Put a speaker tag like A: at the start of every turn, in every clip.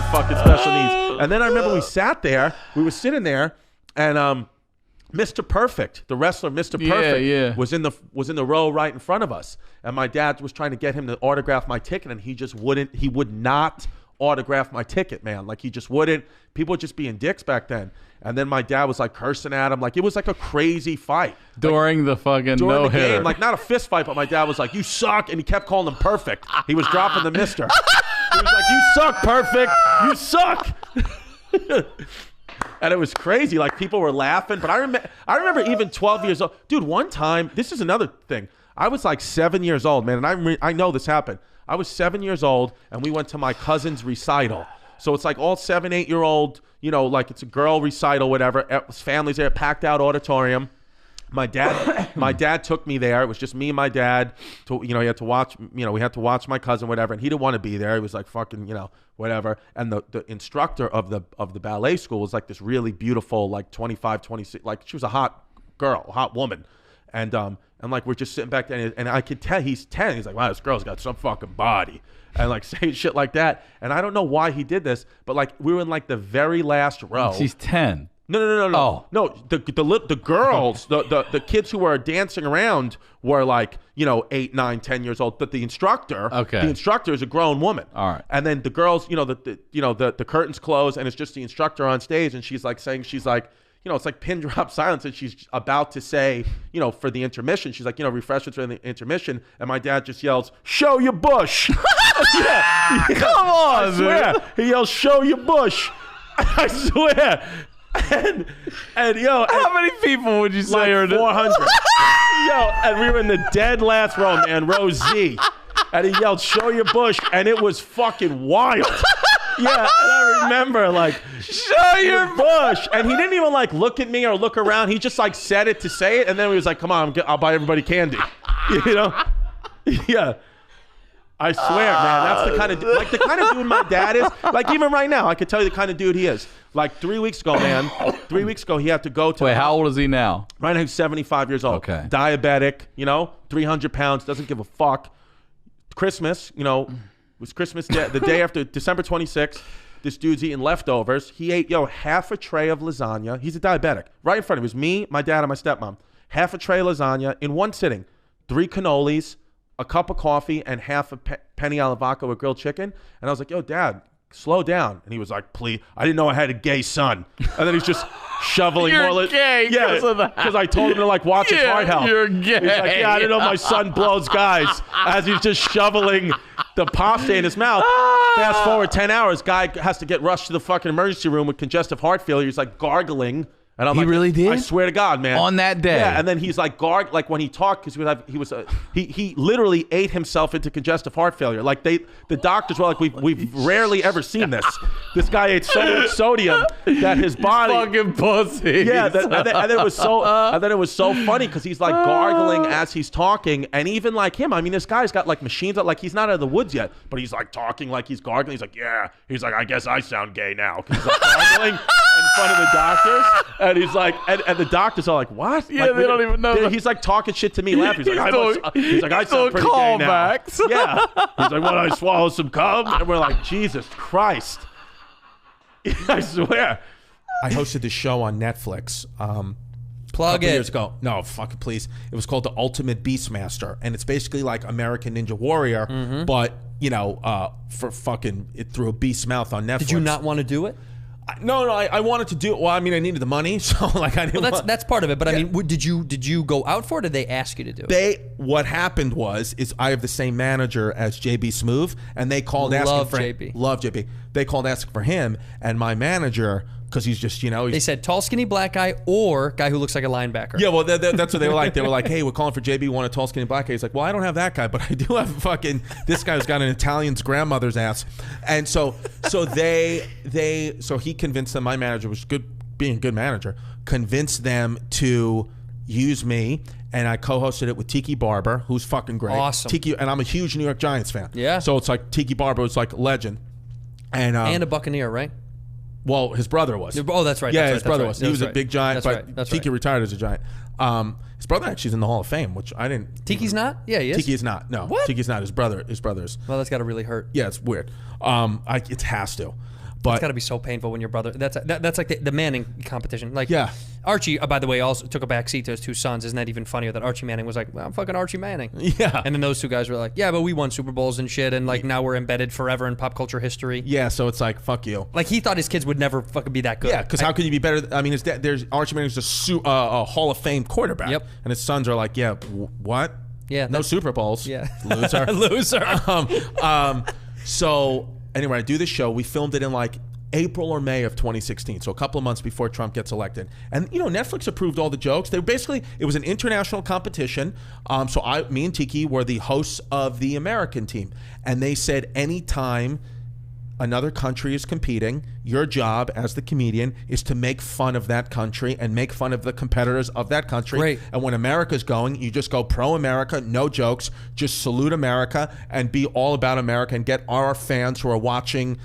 A: have fucking special needs. And then I remember we sat there, we were sitting there, and Mr. Perfect, the wrestler Mr. Perfect, was in the row right in front of us. And my dad was trying to get him to autograph my ticket, and he would not autograph my ticket, man. Like, he just wouldn't. People were just being dicks back then. And then my dad was like cursing at him. Like, it was like a crazy fight.
B: During the fucking no-hitter.
A: Game, like, not a fist fight, but my dad was like, you suck. And he kept calling him Perfect. He was dropping the mister. He was like, you suck, Perfect. You suck. And it was crazy. Like, people were laughing. But I remember even 12 years old. Dude, one time, this is another thing. I was like 7 years old, man. And I know this happened. I was 7 years old, and we went to my cousin's recital. So it's like all 7, 8-year-old, you know, like it's a girl recital, whatever. Families there, packed out auditorium. My dad took me there. It was just me and my dad. He had to watch, we had to watch my cousin, whatever. And he didn't want to be there. He was like fucking, whatever. And the instructor of the ballet school was like this really beautiful, like 25, 26, like she was a hot girl, a hot woman. And like, we're just sitting back there, and I could tell he's 10. He's like, wow, this girl's got some fucking body. And like saying shit like that. And I don't know why he did this, but like we were in like the very last row.
B: She's 10.
A: No.
B: Oh.
A: No, the girls, the kids who were dancing around were like, 8, 9, 10 years old. But the instructor is a grown woman.
B: All right.
A: And then the girls, the curtains close, and it's just the instructor on stage, and she's like, it's like pin drop silence, and she's about to say, for the intermission, she's like, refreshments for the intermission, and my dad just yells, "Show your bush!" yeah.
B: Come on,
A: I swear.
B: dude.
A: He yells, "Show your bush!" I swear. And
B: how many people would you say are
A: 400? And we were in the dead last row, man, row Z, and he yelled, "Show your bush!" and it was fucking wild. Yeah, and I remember like, "Show your bush," and he didn't even like look at me or look around. He just like said it to say it, and then he was like, "Come on, I'll buy everybody candy," Yeah. I swear, man, that's the kind of dude my dad is. Like, even right now, I could tell you the kind of dude he is. Like 3 weeks ago, man. 3 weeks ago, he had to go to.
B: Wait, how old is he now?
A: Right now, he's 75 years old.
B: Okay.
A: Diabetic, 300 pounds, doesn't give a fuck. Christmas, was Christmas Day, the day after December 26th. This dude's eating leftovers. He ate, half a tray of lasagna. He's a diabetic. Right in front of him. It was me, my dad, and my stepmom. Half a tray of lasagna in one sitting. 3 cannolis, a cup of coffee, and half a penny alla vodka with grilled chicken. And I was like, "Yo, Dad, slow down." And he was like, "Please." I didn't know I had a gay son. And then he's just shoveling
B: You're
A: more.
B: Gay
A: because I told him to like watch his heart health.
B: You're gay.
A: He's like, "Yeah, I didn't know my son blows guys," as he's just shoveling the pasta in his mouth. Fast forward 10 hours, guy has to get rushed to the fucking emergency room with congestive heart failure. He's like gargling. And I'm
B: he
A: like,
B: really did?
A: I swear to God, man.
B: On that day?
A: Yeah, and then he's like like when he talked, because he literally ate himself into congestive heart failure. Like the doctors were like, we've rarely ever seen this. This guy ate so much sodium that his body
B: fucking pussy.
A: Yeah, and then it was so funny because he's like gargling as he's talking, and even like him, I mean, this guy's got like machines, like he's not out of the woods yet, but he's like talking like he's gargling. He's like, "Yeah," he's like, "I guess I sound gay now," because he's like gargling in front of the doctors. And he's like, and the doctors are like, "What?"
B: Yeah,
A: like,
B: they don't even know.
A: He's like talking shit to me, laughing. He's like, "I sound pretty gay now." Yeah. He's like, "What? I swallow some cum?" And we're like, Jesus Christ. I swear. I hosted this show on Netflix.
C: Plug it.
A: Years ago. No, fucking please. It was called The Ultimate Beastmaster, and it's basically like American Ninja Warrior, but for fucking it through a beast's mouth on Netflix.
C: Did you not want to do it?
A: No, I wanted to do it. Well, I mean, I needed the money, so like I didn't.
C: Well, that's part of it. But I mean, did you go out for it, or did they ask you to do it?
A: What happened was I have the same manager as JB Smoove, and they called asking for
C: JB.
A: Love JB. They called asking for him, and my manager, because he's just
C: they said tall, skinny black guy or guy who looks like a linebacker.
A: Yeah, well, that's what they were like. They were like, "Hey, we're calling for JB. Want a tall, skinny black guy?" He's like, "Well, I don't have that guy, but I do have fucking this guy who's got an Italian's grandmother's ass." And so he convinced them. My manager was being a good manager, convinced them to use me. And I co-hosted it with Tiki Barber, who's fucking great.
C: Awesome.
A: Tiki, and I'm a huge New York Giants fan.
C: Yeah.
A: So it's like Tiki Barber was like a legend. And
C: a Buccaneer, right?
A: Well, his brother was.
C: Oh, that's right.
A: Yeah,
C: that's
A: his
C: right,
A: brother
C: that's
A: was.
C: right,
A: He was
C: that's
A: a big Giant,
C: right.
A: but Tiki retired as a Giant. His brother actually is in the Hall of Fame, which I didn't.
C: Tiki's not? Yeah, he is.
A: Tiki is not. No.
C: What?
A: Tiki's not. His brother's.
C: Well, that's got to really hurt.
A: Yeah, it's weird. It has to.
C: It's got to be so painful when your brother. That's like the Manning competition. Like,
A: Yeah.
C: Archie, by the way, also took a back seat to his 2 sons. Isn't that even funnier that Archie Manning was like, well, I'm fucking Archie Manning.
A: Yeah.
C: And then those 2 guys were like, yeah, but we won Super Bowls and shit, and like now we're embedded forever in pop culture history.
A: Yeah, so it's like, fuck you.
C: Like he thought his kids would never fucking be that good.
A: Yeah, because how could you be better? I mean, there's Archie Manning's a Hall of Fame quarterback.
C: Yep.
A: And his sons are like, yeah, what?
C: Yeah.
A: No Super Bowls.
C: Yeah.
A: Loser.
C: Loser.
A: So anyway, I do this show. We filmed it in like April or May of 2016, so a couple of months before Trump gets elected. And Netflix approved all the jokes. They basically, it was an international competition. So me and Tiki were the hosts of the American team, and they said anytime another country is competing, your job as the comedian is to make fun of that country and make fun of the competitors of that country.
C: Great.
A: And when America's going, you just go pro-America, no jokes, just salute America and be all about America and get our fans who are watching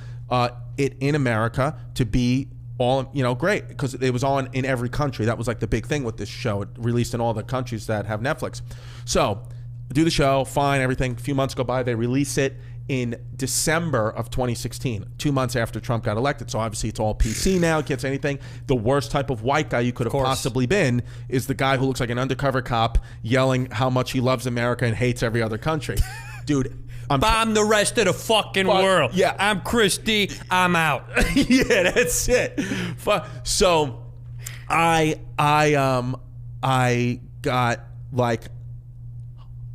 A: it in America to be all, great, because it was on in every country. That was like the big thing with this show. It released in all the countries that have Netflix. So do the show, fine, everything. A few months go by, they release it in December of 2016, 2 months after Trump got elected. So obviously it's all PC now, can't say anything. The worst type of white guy you could have possibly been is the guy who looks like an undercover cop yelling how much he loves America and hates every other country. Dude,
C: Bomb the rest of the fucking world.
A: Yeah.
C: I'm Christy. I'm out.
A: Yeah, that's it. So I got like,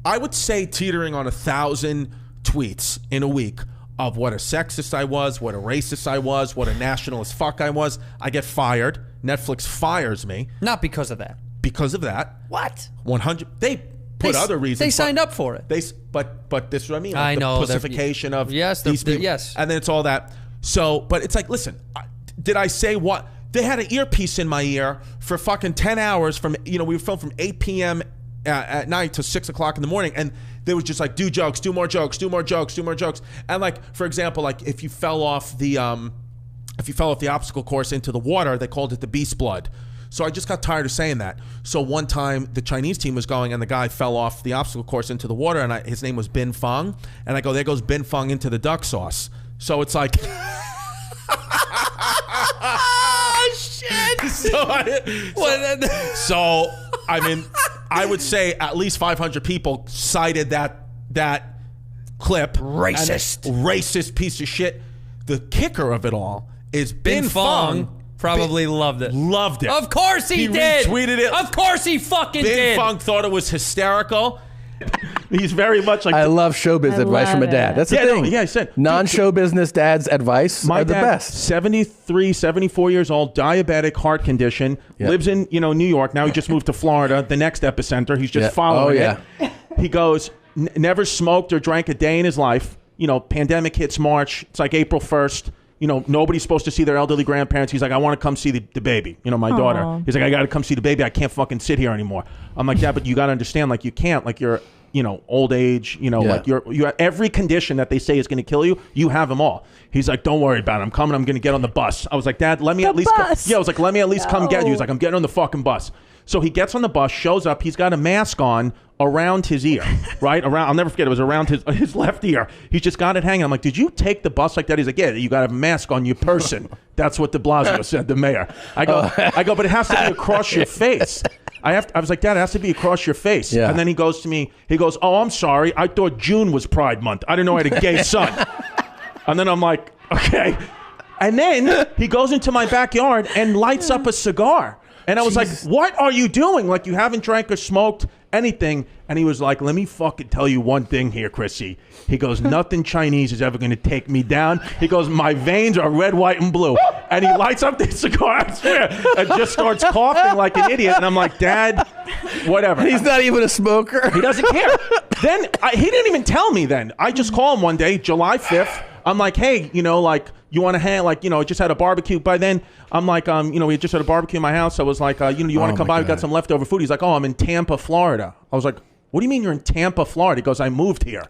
A: I would say teetering on 1,000 tweets in a week of what a sexist I was, what a racist I was, what a nationalist fuck I was. I get fired. Netflix fires me.
C: Not because of that.
A: Because of that.
C: What?
A: 100. They put other reasons.
C: They signed up for it.
A: But this is what I mean. Like
C: I know.
A: The pussification of
C: yes,
A: these people.
C: yes.
A: And then it's all that. So, but it's like, listen, did I say what? They had an earpiece in my ear for fucking 10 hours from, we were filmed from 8 p.m. At night to 6 o'clock in the morning. And they was just like, do jokes, do more jokes, do more jokes, do more jokes. And like, for example, like if you fell off the obstacle course into the water, they called it the beast blood. So I just got tired of saying that. So one time the Chinese team was going and the guy fell off the obstacle course into the water and his name was Bin Feng. And I go, there goes Bin Feng into the duck sauce. So it's like... shit! So I mean, I would say at least 500 people cited that clip. Racist piece of shit. The kicker of it all is Bin Feng
C: probably loved it.
A: Loved it.
C: Of course he did.
A: He retweeted it.
C: Of course he fucking did.
A: Bin Feng thought it was hysterical. He's very much like...
D: I love showbiz advice from a dad. That's the thing.
A: No, yeah, I said...
D: Non-show business dad's advice
A: my
D: are the
A: dad,
D: best.
A: 73, 74 years old, diabetic, heart condition, lives in, New York. Now he just moved to Florida, the next epicenter. He's just following it. He goes, never smoked or drank a day in his life. Pandemic hits March. It's like April 1st. Nobody's supposed to see their elderly grandparents. He's like, I want to come see the baby, my daughter. He's like, I got to come see the baby. I can't fucking sit here anymore. I'm like, yeah, but you got to understand, like, you can't, like, you're, old age, like you have every condition that they say is going to kill you, you have them all. He's like, don't worry about it. I'm coming. I'm going to get on the bus. I was like, Dad, let me at least come. Yeah, I was like, let me at least come get you. He's like, I'm getting on the fucking bus. So he gets on the bus, shows up. He's got a mask on around his ear, right? I'll never forget. It was around his left ear. He's just got it hanging. I'm like, did you take the bus like that? He's like, yeah, you got to have a mask on your person. That's what de Blasio said, the mayor. I go, but it has to be across your face. I was like, Dad, it has to be across your face. Yeah. And then he goes to me, oh, I'm sorry. I thought June was Pride Month. I didn't know I had a gay son. And then I'm like, okay. And then he goes into my backyard and lights up a cigar. And I was like, what are you doing? Like, you haven't drank or smoked anything. And he was like, let me fucking tell you one thing here, Chrissy. He goes, nothing Chinese is ever going to take me down. He goes, my veins are red, white, and blue. And he lights up the cigar, I swear, and just starts coughing like an idiot. And I'm like, Dad, whatever.
D: He's not even a smoker.
A: He doesn't care. Then he didn't even tell me then. I just call him one day, July 5th. I'm like, hey, you want to hang, just had a barbecue. By then, I'm like, we just had a barbecue in my house. I was like, you want to come by? We got some leftover food. He's like, oh, I'm in Tampa, Florida. I was like, what do you mean you're in Tampa, Florida? He goes, I moved here.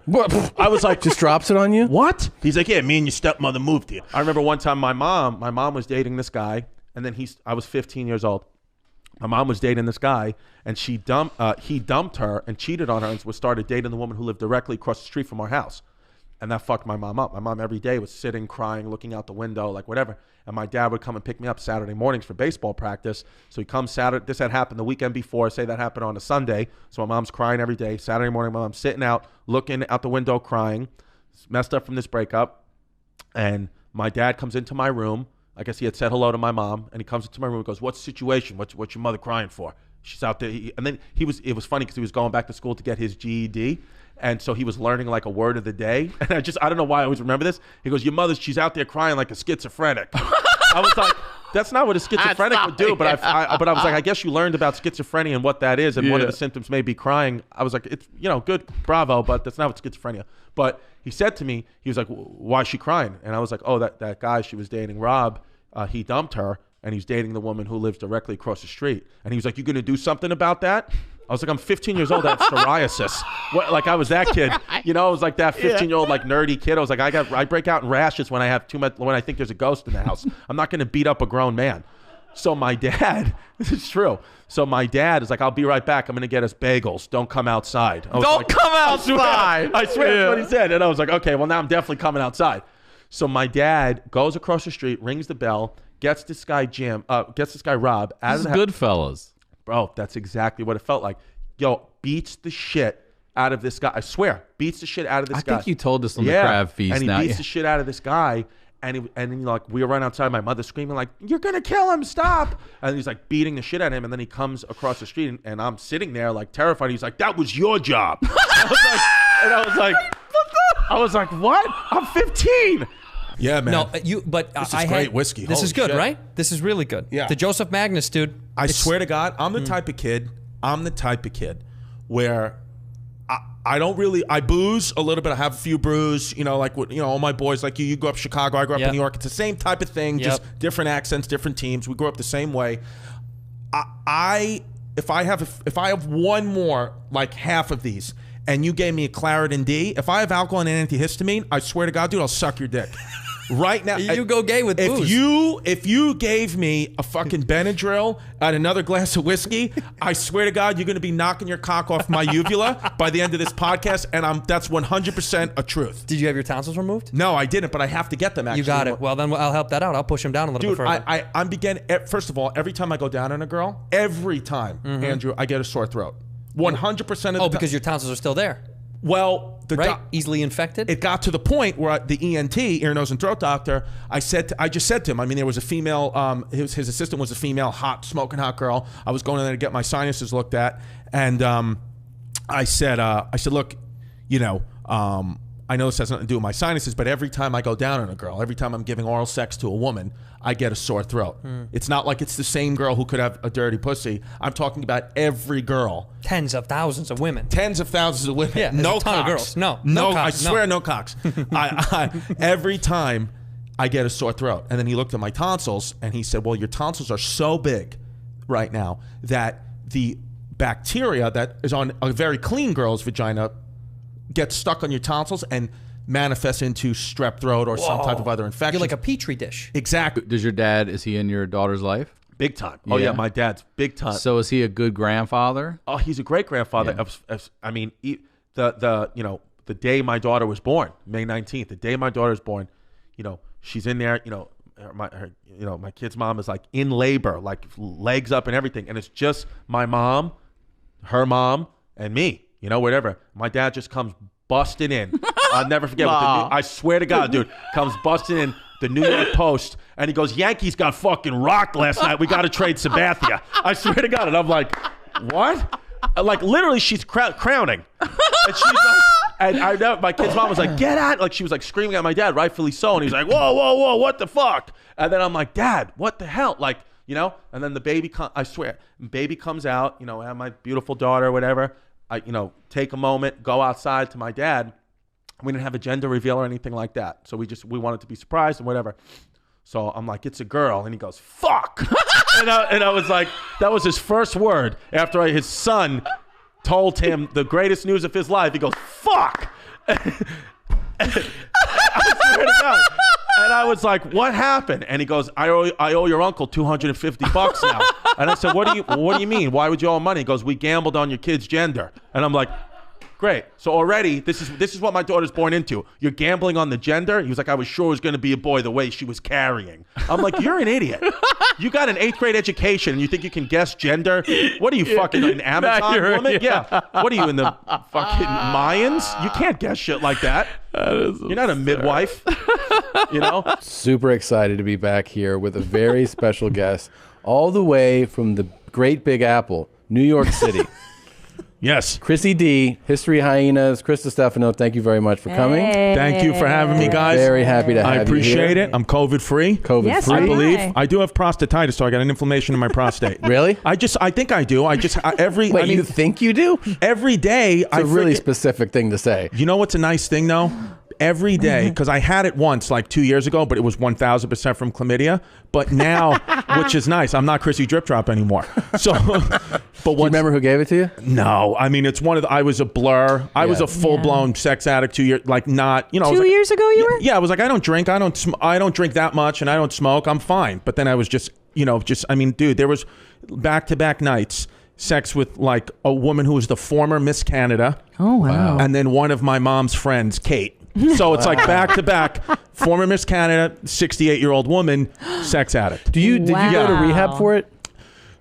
A: I was like,
D: just drops it on you?
A: What? He's like, yeah, me and your stepmother moved here. I remember one time my mom was dating this guy, and then I was 15 years old. My mom was dating this guy, and he dumped her and cheated on her and started dating the woman who lived directly across the street from our house. And that fucked my mom up. My mom every day was sitting, crying, looking out the window, like whatever. And my dad would come and pick me up Saturday mornings for baseball practice. So he comes Saturday. This had happened the weekend before. Say that happened on a Sunday. So my mom's crying every day. Saturday morning, my mom's sitting out, looking out the window, crying, messed up from this breakup. And my dad comes into my room. I guess he had said hello to my mom. And he comes into my room and goes, "What's the situation? What's your mother crying for?" She's out there. And then it was funny because he was going back to school to get his GED. And so he was learning like a word of the day. And I don't know why I always remember this. He goes, she's out there crying like a schizophrenic. I was like, that's not what a schizophrenic would do. But I was like, I guess you learned about schizophrenia and what that is. And one of the symptoms may be crying. I was like, it's, good, bravo, but that's not what schizophrenia. But he said to me, he was like, why is she crying? And I was like, oh, that guy she was dating, Rob, he dumped her. And he's dating the woman who lives directly across the street. And he was like, you going to do something about that? I was like, I'm 15 years old. I have psoriasis. Like I was that kid. I was like that 15-year-old like nerdy kid. I was like, I break out in rashes when I have too much, when I think there's a ghost in the house. I'm not going to beat up a grown man. So my dad, this is true. So my dad is like, I'll be right back. I'm going to get us bagels. Don't come outside.
B: Don't come outside.
A: I swear that's what he said. And I was like, okay, well now I'm definitely coming outside. So my dad goes across the street, rings the bell, gets this guy Rob out of the house.
B: Goodfellas.
A: Bro, that's exactly what it felt like. Yo, beats the shit out of this guy. I swear, beats the shit out of this guy.
B: I think you told us on the crab feast.
A: And he beats the shit out of this guy. And like we were right outside, my mother screaming like, "You're gonna kill him! Stop!" And he's like beating the shit out of him. And then he comes across the street, and I'm sitting there like terrified. He's like, "That was your job." I was like, "What? I'm 15."
E: Yeah, man.
C: No,
E: this is great whiskey.
C: This
E: Holy
C: is good,
E: shit.
C: right? This is really good.
E: Yeah.
C: The Joseph Magnus, dude.
E: I swear to God, I'm the type of kid where I don't really, I booze a little bit. I have a few brews, like what, all my boys, like you grew up in Chicago, I grew up in New York. It's the same type of thing, just different accents, different teams. We grew up the same way. If I have one more, like half of these, and you gave me a Claritin D, if I have alcohol and an antihistamine, I swear to God, dude, I'll suck your dick. Right now,
C: you go gay with booze.
E: If you gave me a fucking Benadryl and another glass of whiskey, I swear to God, you're going to be knocking your cock off my uvula by the end of this podcast, and that's 100% a truth.
C: Did you have your tonsils removed?
E: No, I didn't, but I have to get them. Actually,
C: you got it. Well, then I'll help that out. I'll push them down a little bit further.
E: I'm beginning. First of all, every time I go down on a girl, every time, Andrew, I get a sore throat. 100% of the time.
C: Oh, because your tonsils are still there.
E: Well,
C: easily infected.
E: It got to the point where the ENT, ear, nose, and throat doctor, I just said to him. I mean, there was a female. His assistant was a female, smoking hot girl. I was going in there to get my sinuses looked at, and I said, look, I know this has nothing to do with my sinuses, but every time I go down on a girl, every time I'm giving oral sex to a woman, I get a sore throat. It's not like it's the same girl who could have a dirty pussy. I'm talking about every girl.
C: Tens of thousands of women.
E: Tens of thousands of women.
C: Yeah,
E: no
C: a ton
E: cocks.
C: of girls. No
E: cocks, I swear,
C: no.
E: no cocks. Every time I get a sore throat. And then he looked at my tonsils and he said, well, your tonsils are so big right now that the bacteria that is on a very clean girl's vagina gets stuck on your tonsils and manifests into strep throat or some type of other infection.
C: You're like a petri dish.
E: Exactly.
B: Does your dad, is he in your daughter's life?
A: Big time. Oh yeah, my dad's big time.
B: So is he a good grandfather?
A: Oh, he's a great grandfather.
B: Yeah.
A: I mean, the day my daughter was born, May 19th, the day my daughter was born, she's in there, my kid's mom is like in labor, like legs up and everything, and it's just my mom, her mom, and me. Whatever. My dad just comes busting in. I'll never forget. I swear to God, dude, comes busting in the New York Post, and he goes, Yankees got fucking rocked last night. We got to trade Sabathia. I swear to God. And I'm like, what? Like, literally, she's crowning. And she's like, and I know my kid's mom was like, get out. Like, she was like screaming at my dad, rightfully so. And he's like, whoa, whoa, whoa, what the fuck? And then I'm like, Dad, what the hell? Like, and then the baby, I swear, baby comes out, I have my beautiful daughter, whatever. I, take a moment, go outside to my dad. We didn't have a gender reveal or anything like that. So we wanted to be surprised and whatever. So I'm like, it's a girl. And he goes, fuck. and I was like, that was his first word after his son told him the greatest news of his life. He goes, fuck. I swear to God. And I was like, what happened? And he goes, I owe your uncle $250 now. And I said, what do you mean? Why would you owe him money? He goes, we gambled on your kid's gender. And I'm like, Great. So already, this is what my daughter's born into. You're gambling on the gender. He was like, I was sure it was going to be a boy the way she was carrying. I'm like, you're an idiot. You got an 8th grade education and you think you can guess gender? What are you, fucking an Amazon woman? Yeah. What are you, in the fucking Mayans? You can't guess shit like that. You're not a midwife. You know?
D: Super excited to be back here with a very special guest, all the way from the Great Big Apple, New York City.
E: Yes.
D: Chrissy D, History Hyenas, Chris Distefano, thank you very much for coming.
E: Thank you for having me, guys.
D: Very happy to have you
E: I appreciate
D: here.
E: it. I'm COVID-free.
F: Yes,
E: I
F: am
E: believe.
F: I.
E: I do have prostatitis, so I got an inflammation in my prostate.
D: Really?
E: I think I do.
D: Wait, you think you do? It's
E: every day,
D: a really specific thing to say.
E: You know what's a nice thing, though? Every day, because I had it once like 2 years ago, but it was 1,000% from chlamydia. But now, which is nice, I'm not Chrissy Drip Drop anymore. So, but
D: Do you remember who gave it to you?
E: No, I mean, it's one of the, I was a blur. I was a full-blown sex addict 2 years, like not, you know.
F: 2 years ago you were?
E: Yeah, I was like, I don't drink, I don't drink that much, and I don't smoke. I'm fine. But then I was just, I mean, dude, there was back-to-back nights. Sex with like a woman who was the former Miss Canada.
F: Oh, wow.
E: And then one of my mom's friends, Kate. So it's like back to back, former Miss Canada, 68-year-old woman, sex addict.
D: Did you go to rehab for it?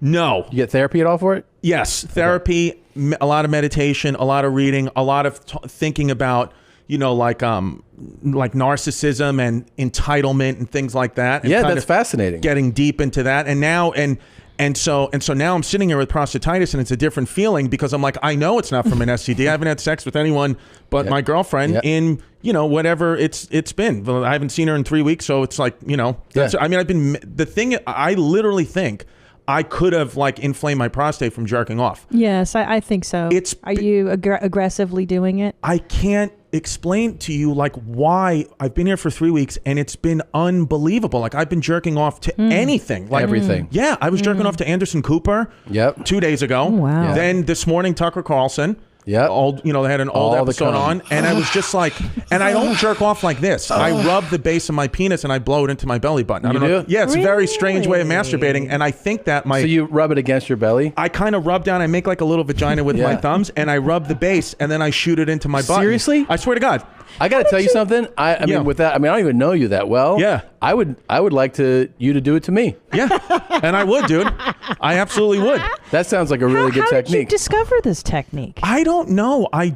E: No.
D: You get therapy at all for it?
E: Yes, therapy, a lot of meditation, a lot of reading, a lot of thinking about, like narcissism and entitlement and things like that. And
D: yeah, that's fascinating.
E: Getting deep into that, and so now I'm sitting here with prostatitis, and it's a different feeling because I'm like, I know it's not from an STD. I haven't had sex with anyone but my girlfriend in whatever it's been. I haven't seen her in 3 weeks, so it's like I mean, I literally think I could have like inflamed my prostate from jerking off.
F: Yes, I think so. Are you aggressively doing it?
E: I can't explain to you like why. I've been here for 3 weeks and it's been unbelievable. Like I've been jerking off to anything, like
D: everything.
E: Yeah, I was jerking off to Anderson Cooper. 2 days ago.
F: Oh, wow.
D: Yeah.
E: Then this morning, Tucker Carlson.
D: Yeah.
E: They had an old episode on, and I was just like, and I don't jerk off like this. I rub the base of my penis and I blow it into my belly button. I don't know. Yeah, it's a very strange way of masturbating, and I think that
D: So you rub it against your belly?
E: I kind of rub down. I make like a little vagina with my thumbs, and I rub the base, and then I shoot it into my butt.
D: Seriously?
E: I swear to God.
D: I got to tell you something. I mean, with that, I don't even know you that well.
E: Yeah.
D: I would like you to do it to me.
E: Yeah, and I would, dude. I absolutely would.
D: That sounds like a really good
F: How
D: technique.
F: did you discover this technique?
E: I don't know. I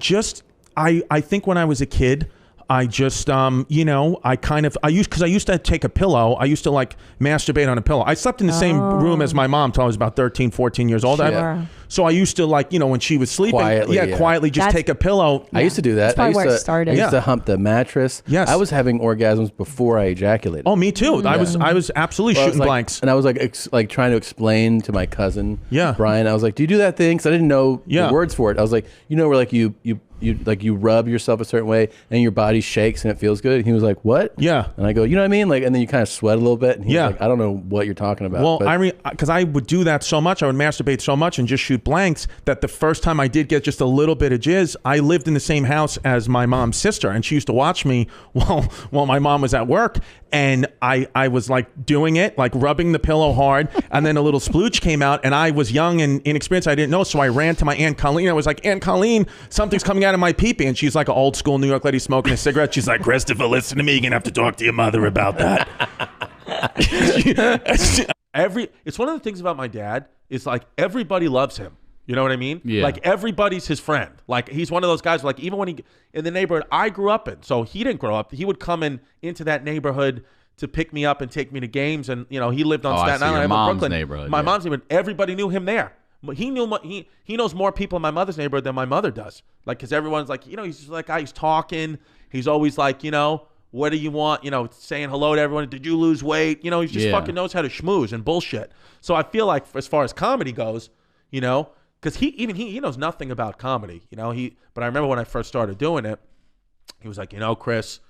E: think when I was a kid, I just, because I used to take a pillow. I used to like masturbate on a pillow. I slept in the same room as my mom till I was about 13, 14 years old.
F: Sure.
E: So I used to like, when she was sleeping,
D: Quietly,
E: quietly just take a pillow.
D: I used to do that.
F: That's probably where it started.
D: I used to hump the mattress.
E: Yes.
D: I was having orgasms before I ejaculated.
E: Oh, me too. I was absolutely shooting blanks.
D: And I was like trying to explain to my cousin, Brian. I was like, "Do you do that thing?" Because I didn't know the words for it. I was like, where like you rub yourself a certain way and your body shakes and it feels good. And he was like, "What?"
E: Yeah.
D: And I go, "You know what I mean?" Like, and then you kind of sweat a little bit. And he's like, "I don't know what you're talking about."
E: Well, because I would do that so much, I would masturbate so much and just shoot blanks that the first time I did get just a little bit of jizz, I lived in the same house as my mom's sister, and she used to watch me while my mom was at work, and I was like doing it, like rubbing the pillow hard, and then a little splooge came out, and I was young and inexperienced. I didn't know, so I ran to my Aunt Colleen. I was like, "Aunt Colleen, something's coming out of my pee-pee," and she's like an old school New York lady smoking a cigarette. She's like, "Christopher, listen to me. You're gonna have to talk to your mother about that."
A: It's one of the things about my dad is like everybody loves him. You know what I mean?
B: Yeah.
A: Like everybody's his friend. Like he's one of those guys. Like even when he in the neighborhood I grew up in, so he didn't grow up. He would come into that neighborhood to pick me up and take me to games. And he lived on Staten Island,
B: your mom's
A: Brooklyn.
B: neighborhood.
A: My mom's neighborhood. Everybody knew him there. He knows more people in my mother's neighborhood than my mother does. Like because everyone's like he's just like he's talking. He's always like what do you want? Saying hello to everyone. Did you lose weight? He just fucking knows how to schmooze and bullshit. So I feel like as far as comedy goes, because he knows nothing about comedy, but I remember when I first started doing it, he was like, Chris,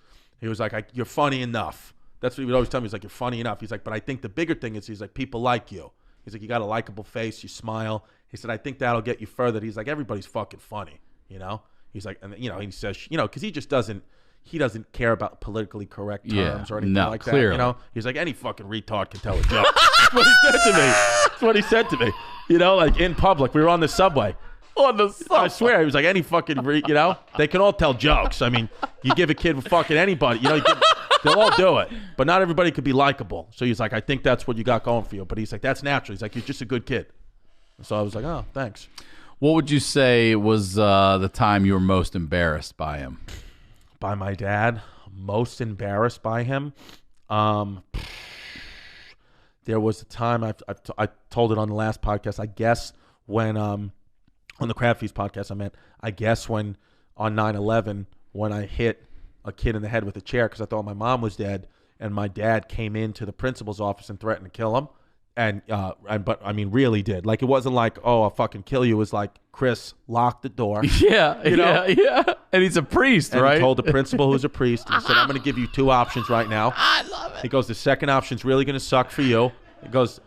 A: he was like, you're funny enough. That's what he would always tell me. He's like, you're funny enough. He's like, but I think the bigger thing is, he's like, people like you. He's like, you got a likable face, you smile. He said, I think that'll get you further. He's like, everybody's fucking funny, He's like, and he says, because he just doesn't care about politically correct terms or anything like
B: clearly.
A: that. He's like, any fucking retard can tell a joke. That's what he said to me. That's what he said to me. Like in public, we were on the subway.
B: On the sofa.
A: I swear, he was like any fucking, they can all tell jokes. I mean, you give a kid fucking anybody, they'll all do it. But not everybody could be likable. So he's like, I think that's what you got going for you. But he's like, that's natural. He's like, you're just a good kid. So I was like, oh, thanks.
B: What would you say was the time you were most embarrassed by him?
A: By my dad? Most embarrassed by him? There was a time, I told it on the last podcast, I guess when, on the Crab Feast podcast, I guess when on 9/11, when I hit a kid in the head with a chair because I thought my mom was dead, and my dad came into the principal's office and threatened to kill him. But I mean, really did. Like, it wasn't like, oh, I'll fucking kill you. It was like, Chris, lock the door.
B: Yeah, yeah. And he's a priest,
A: and
B: right?
A: He told the principal, who's a priest, he said, I'm going to give you 2 options right now. I love it. He goes, the second option's really going to suck for you. He goes,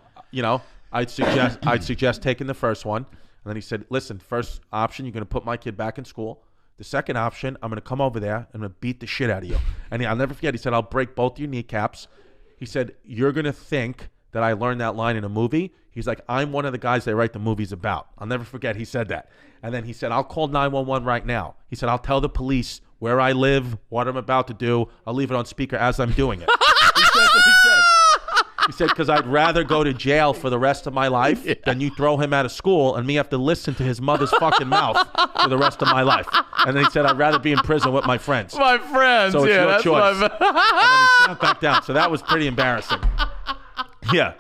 A: I'd suggest taking the first one. And then he said, listen, first option, you're going to put my kid back in school. The second option, I'm going to come over there and I'm going to beat the shit out of you. And I'll never forget, he said, I'll break both your kneecaps. He said, you're going to think that I learned that line in a movie. He's like, I'm one of the guys they write the movies about. I'll never forget he said that. And then he said, I'll call 911 right now. He said, I'll tell the police where I live, what I'm about to do. I'll leave it on speaker as I'm doing it. He said what he said. He said, because I'd rather go to jail for the rest of my life than you throw him out of school and me have to listen to his mother's fucking mouth for the rest of my life. And then he said, I'd rather be in prison with my friends.
B: My friends.
A: So it's your
B: that's
A: choice. And then he sat back down. So that was pretty embarrassing. Yeah.